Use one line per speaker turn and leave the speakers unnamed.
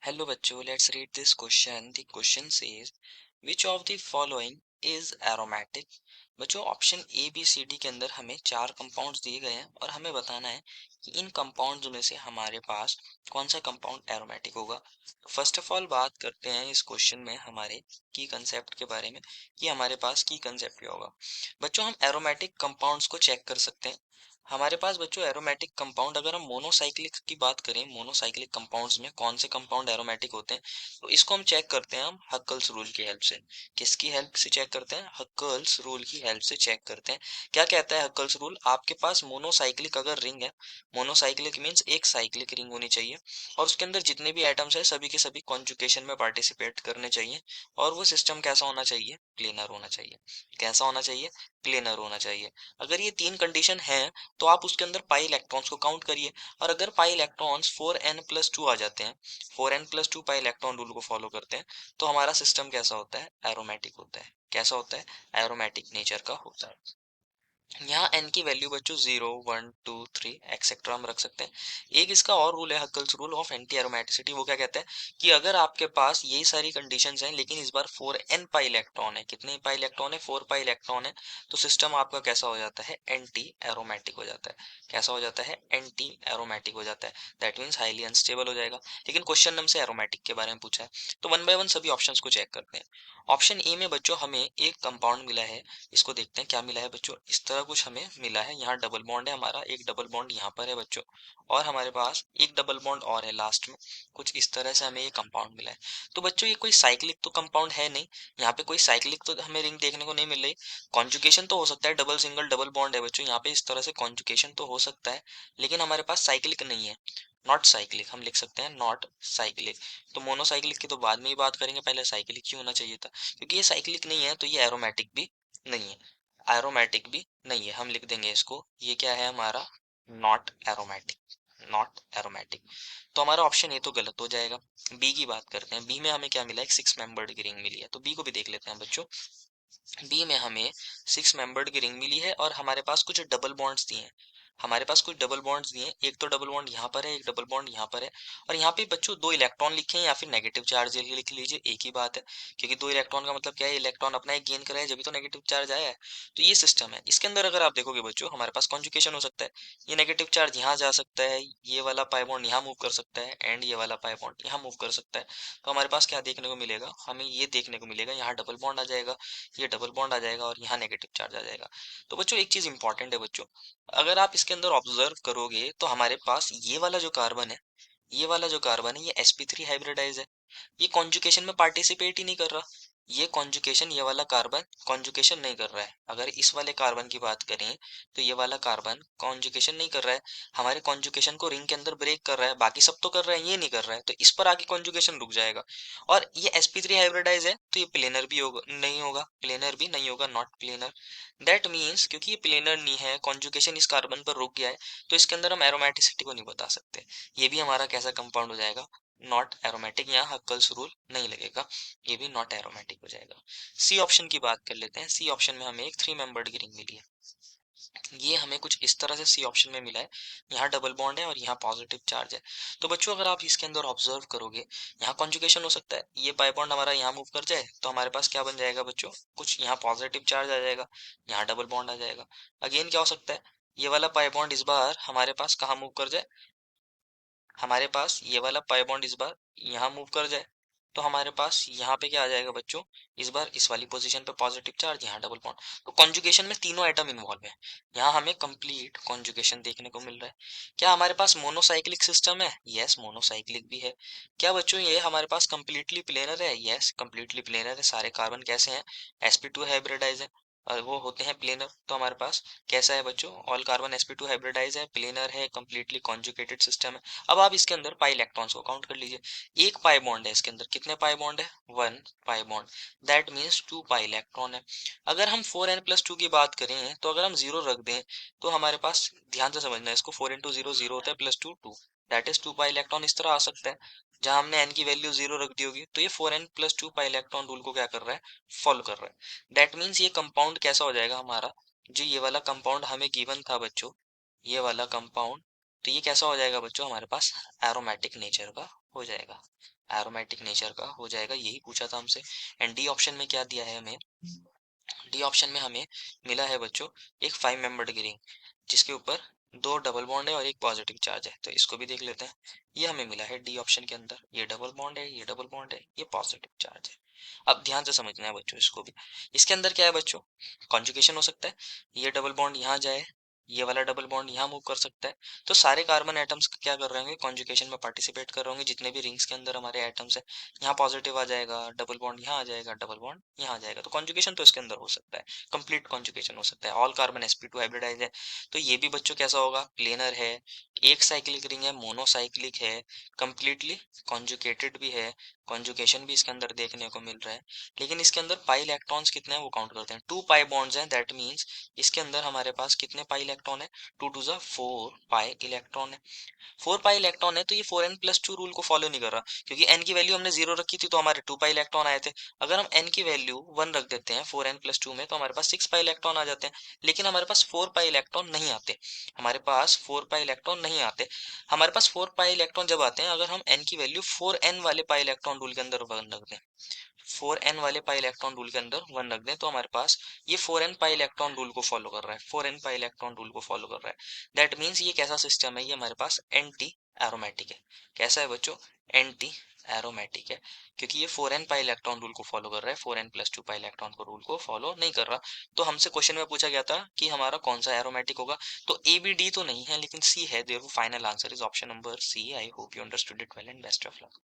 Hello बच्चों, let's read this question. The question says, which of the following is aromatic? बच्चों option A B C D के अंदर हमें चार compounds दिए गए हैं और हमें बताना है कि इन कंपाउंड्स में से हमारे पास कौन सा कंपाउंड एरोमेटिक होगा। तो फर्स्ट ऑफ ऑल बात करते हैं इस क्वेश्चन में हमारे की कंसेप्ट के बारे में कि हमारे पास की कंसेप्ट क्या होगा। बच्चों हम एरोमेटिक कंपाउंड्स को चेक कर सकते हैं। हमारे पास बच्चों एरोमेटिक कंपाउंड, अगर हम मोनोसाइक्लिक की बात करें, मोनोसाइक्लिक कंपाउंड्स में कौन से कंपाउंड एरोमेटिक होते हैं, तो इसको हम चेक करते हैं हम हक्कल्स रूल की हेल्प से। किसकी हेल्प से चेक करते हैं? हक्कल्स रूल की हेल्प से चेक करते हैं। क्या कहता है हक्कल्स रूल? आपके पास मोनोसाइक्लिक अगर रिंग है, मोनोसाइक्लिक मीन्स एक साइक्लिक रिंग होनी चाहिए और उसके अंदर जितने भी एटम्स है सभी के सभी कॉन्जुगेशन में पार्टिसिपेट करने चाहिए और वो सिस्टम कैसा होना चाहिए? प्लेनर होना चाहिए। कैसा होना चाहिए? प्लेनर होना चाहिए। अगर ये तीन कंडीशन है तो आप उसके अंदर पाई इलेक्ट्रॉन्स को काउंट करिए और अगर पाई इलेक्ट्रॉन्स 4n+2 आ जाते हैं, 4n+2 पाई इलेक्ट्रॉन रूल को फॉलो करते हैं, तो हमारा सिस्टम कैसा होता है? एरोमेटिक होता है। कैसा होता है? एरोमेटिक नेचर का होता है। यहाँ n की वैल्यू बच्चों 0, 1, 2, 3 एक्सेट्रा हम रख सकते हैं। एक इसका और रूल है Huckel's rule of anti aromaticity. वो क्या कहता है कि अगर आपके पास यही सारी कंडीशंस हैं लेकिन इस बार 4n पाई इलेक्ट्रॉन है, कितने पाई इलेक्ट्रॉन है? 4 पाई इलेक्ट्रॉन है, तो सिस्टम आपका कैसा हो जाता है? एंटी एरोमेटिक हो जाता है। कैसा हो जाता है? एंटी एरोमेटिक हो जाता है। दैट मीन्स हाईली अनस्टेबल हो जाएगा। लेकिन क्वेश्चन हमसे एरोमेटिक के बारे में पूछा है, तो वन बाय वन सभी ऑप्शंस को चेक करते हैं। ऑप्शन ए में बच्चों हमें एक कंपाउंड मिला है। इसको देखते हैं क्या मिला है बच्चों। इस तरह कुछ हमें मिला है। यहाँ डबल बॉन्ड है हमारा, एक डबल बॉन्ड यहाँ पर है बच्चों और हमारे पास एक डबल बॉन्ड और है लास्ट में। कुछ इस तरह से हमें ये कंपाउंड मिला है। तो बच्चों ये कोई साइक्लिक तो कंपाउंड है नहीं। यहाँ पे कोई साइक्लिक तो हमें रिंग देखने को नहीं मिल रही। कॉन्जुगेशन तो हो सकता है, डबल सिंगल डबल बॉन्ड है बच्चों, यहाँ पे इस तरह से कॉन्जुगेशन तो हो सकता है, लेकिन हमारे पास साइक्लिक नहीं है। नॉट साइक्लिक हम लिख सकते हैं, नॉट साइक्लिक। तो मोनोसाइक्लिक की तो बाद में ही बात करेंगे, पहले साइक्लिक ही होना चाहिए था। क्योंकि ये साइक्लिक नहीं है तो ये एरोमेटिक भी नहीं है, एरोमेटिक भी नहीं है। हम लिख देंगे इसको, ये क्या है हमारा? Not aromatic. Not aromatic. तो हमारा ऑप्शन ए तो गलत हो जाएगा। बी की बात करते हैं। बी में हमें क्या मिला? एक 6 मेंबर्ड की रिंग मिली है, तो बी को भी देख लेते हैं बच्चों। बी में हमें 6 मेंबर्ड की रिंग मिली है और हमारे पास कुछ डबल बॉन्ड्स दिए हैं। हमारे पास कुछ डबल बॉन्ड्स दिए हैं, एक तो डबल बॉन्ड यहाँ पर है, एक डबल बॉन्ड यहाँ पर है और यहाँ पे बच्चों दो इलेक्ट्रॉन लिखे हैं या फिर नेगेटिव चार्ज लिख लीजिए, एक ही बात है। क्योंकि दो इलेक्ट्रॉन का मतलब क्या है? इलेक्ट्रॉन अपना एक गेन कराया जब तो नेगेटिव चार्ज आया है। तो ये सिस्टम है। इसके अंदर अगर आप देखोगे बच्चों हमारे पास कॉन्जुगेशन हो सकता है। ये नेगेटिव चार्ज यहाँ जा सकता है, ये वाला पाई बॉन्ड यहाँ मूव कर सकता है एंड ये वाला पाई बॉन्ड यहाँ मूव कर सकता है। तो हमारे पास क्या देखने को मिलेगा? हमें ये देखने को मिलेगा, यहाँ डबल बॉन्ड आ जाएगा, ये डबल बॉन्ड आ जाएगा और यहाँ नेगेटिव चार्ज आ जाएगा। तो बच्चों एक चीज इंपॉर्टेंट है बच्चों, अगर आप इसके अंदर ऑब्जर्व करोगे तो हमारे पास ये वाला जो कार्बन है, ये वाला जो कार्बन है ये sp3 हाइब्रिडाइज है। ये कॉन्जुगेशन में पार्टिसिपेट ही नहीं कर रहा। ये कॉन्जुगेशन, ये वाला कार्बन कॉन्जुगेशन नहीं कर रहा है। अगर इस वाले कार्बन की बात करें तो ये वाला कार्बन कॉन्जुगेशन नहीं कर रहा है, हमारे कॉन्जुगेशन को रिंग के अंदर ब्रेक कर रहा है। बाकी सब तो कर रहे हैं, ये नहीं कर रहा है, तो इस पर आके कॉन्जुगेशन रुक जाएगा। और ये sp3 हाइब्रिडाइज है तो ये प्लेनर भी होगा नहीं होगा, प्लेनर भी नहीं होगा, नॉट प्लेनर। दैट मीन्स क्योंकि ये प्लेनर नहीं है, कॉन्जुगेशन इस कार्बन पर रुक गया है, तो इसके अंदर हम एरोमेटिसिटी को नहीं बता सकते। ये भी हमारा कैसा कंपाउंड हो जाएगा? Not aromatic. यहाँ हक्कल्स रूल नहीं लगेगा, ये भी नॉट एरोमेटिक हो जाएगा। सी ऑप्शन की बात कर लेते हैं। सी ऑप्शन में हमें एक 3 मेंबर्ड की रिंग मिली है। ये हमें कुछ इस तरह से सी ऑप्शन में मिला है। यहाँ डबल बॉन्ड है और यहाँ पॉजिटिव चार्ज है। तो बच्चों अगर आप इसके अंदर ऑब्जर्व करोगे, यहाँ कॉन्जुगेशन हो सकता है, ये पाई बॉन्ड हमारा यहाँ मूव कर जाए तो हमारे पास क्या बन जाएगा बच्चों? कुछ यहाँ पॉजिटिव चार्ज आ जाएगा, यहाँ डबल बॉन्ड आ जाएगा। अगेन क्या हो सकता है? ये वाला पाई बॉन्ड इस बार हमारे पास कहाँ मूव कर जाए? हमारे पास ये वाला पाई बॉन्ड इस बार यहाँ मूव कर जाए तो हमारे पास यहाँ पे क्या आ जाएगा बच्चों? इस बार इस वाली पोजीशन पे पॉजिटिव चार्ज, यहाँ डबल बॉन्ड। तो कॉन्जुगेशन में तीनों एटम इन्वॉल्व है। यहाँ हमें कंप्लीट कॉन्जुगेशन देखने को मिल रहा है। क्या हमारे पास मोनोसाइक्लिक सिस्टम है? यस, मोनोसाइक्लिक भी है। क्या बच्चों ये हमारे पास कंप्लीटली प्लेनर है? यस, कंप्लीटली प्लेनर है। सारे कार्बन कैसे हैं? sp2 हाइब्रिडाइज है और वो होते हैं प्लेनर। तो हमारे पास कैसा है बच्चों? ऑल कार्बन sp2 हाइब्रिडाइज है, प्लेनर है, कंप्लीटली कॉन्जुगेटेड सिस्टम है। अब आप इसके अंदर पाई इलेक्ट्रॉन्स को काउंट कर लीजिए। एक पाई बॉन्ड है इसके अंदर, कितने पाई बॉन्ड है? 1 pi bond. That means 2 pi electron है। अगर हम 4n+2 की बात करें तो अगर हम जीरो रख दें तो हमारे पास, ध्यान से समझना है इसको, 4 इंटू जीरो जीरो होता है, plus two two, that is 2 pi electron इस तरह आ सकता है। जहां हमने n की वैल्यू जीरो रख दी होगी तो ये 4n+2 पाई इलेक्ट्रॉन रूल को क्या कर रहा है? फॉलो कर रहा है। दैट मीन्स ये कंपाउंड कैसा हो जाएगा हमारा? जो ये वाला कंपाउंड हमें गिवन था बच्चों, ये वाला कंपाउंड, तो ये कैसा हो जाएगा बच्चों? हमारे पास एरोमेटिक नेचर का हो जाएगा। एरोमेटिक नेचर का हो जाएगा, यही पूछा था हमसे। एंड डी ऑप्शन में क्या दिया है हमें, डी ऑप्शन में हमें मिला है बच्चों एक 5 मेंबर्ड रिंग जिसके ऊपर 2 डबल बॉन्ड है और एक पॉजिटिव चार्ज है। तो इसको भी देख लेते हैं। ये हमें मिला है डी ऑप्शन के अंदर, ये डबल बॉन्ड है, ये डबल बॉन्ड है, ये पॉजिटिव चार्ज है। अब ध्यान से समझना है बच्चों इसको भी। इसके अंदर क्या है बच्चों, कॉन्जुगेशन हो सकता है। ये डबल बॉन्ड यहाँ जाए, ये वाला डबल बॉन्ड यहाँ मूव कर सकता है। तो सारे कार्बन एटम्स क्या कर रहे होंगे, कॉन्जुगेशन में पार्टिसिपेट कर रहे होंगे। जितने भी रिंग्स के अंदर हमारे एटम्स है, यहाँ पॉजिटिव आ जाएगा, डबल बॉन्ड यहाँ आ जाएगा, डबल बॉन्ड यहाँ आ जाएगा। तो कॉन्जुगेशन तो इसके अंदर हो सकता है, कंप्लीट कॉन्जुगेशन हो सकता है। ऑल कार्बन sp2 हाइब्रिडाइज है। तो ये भी बच्चों कैसा होगा, प्लेनर है, एक साइक्लिक रिंग है, मोनोसाइक्लिक है, कंप्लीटली कॉन्जुगेटेड भी है, कॉन्जुगेशन भी इसके अंदर देखने को मिल रहा है। लेकिन इसके अंदर पाई इलेक्ट्रॉन्स कितने हैं वो काउंट करते हैं। 2 पाई बॉन्ड्स हैं, दैट मीन्स इसके अंदर हमारे पास कितने पाई इलेक्ट्रॉन है, 2 टू ज़ा 4 पाई इलेक्ट्रॉन है। 4 पाई इलेक्ट्रॉन है, तो ये 4n+2 रूल को फॉलो नहीं कर रहा, क्योंकि n की वैल्यू हमने 0 रखी थी तो हमारे 2 पाई इलेक्ट्रॉन आए थे। अगर हम n की वैल्यू 1 रख देते हैं 4n+2 में, तो हमारे पास 6 पाई इलेक्ट्रॉन आ जाते हैं। लेकिन हमारे पास 4 पाई इलेक्ट्रॉन नहीं आते, हमारे पास 4 पाई इलेक्ट्रॉन नहीं आते। हमारे पास 4 पाई इलेक्ट्रॉन जब आते हैं, अगर हम n की वैल्यू 4n वाले पाई इलेक्ट्रॉन रूल के अंदर 1 रख दें, 4n वाले पाई इलेक्ट्रॉन रूल के अंदर 1 रख दें, तो हमारे पास ये 4n पाई इलेक्ट्रॉन रूल को फॉलो कर रहा है, 4n पाई इलेक्ट्रॉन रूल को फॉलो कर रहा है। दैट मीन्स ये कैसा सिस्टम है, ये हमारे पास एंटी एरोमेटिक है। कैसा है बच्चों, एंटी एरोमेटिक है, क्योंकि ये 4n पाई इलेक्ट्रॉन रूल को फॉलो कर रहा है, 4n+2 पाई इलेक्ट्रॉन को रूल को फॉलो नहीं कर रहा। तो हमसे क्वेश्चन में पूछा गया था कि हमारा कौन सा एरोमेटिक होगा, तो ए बी डी तो नहीं है, लेकिन सी है। Therefore final answer is option number C. I hope you understood it well and best of luck.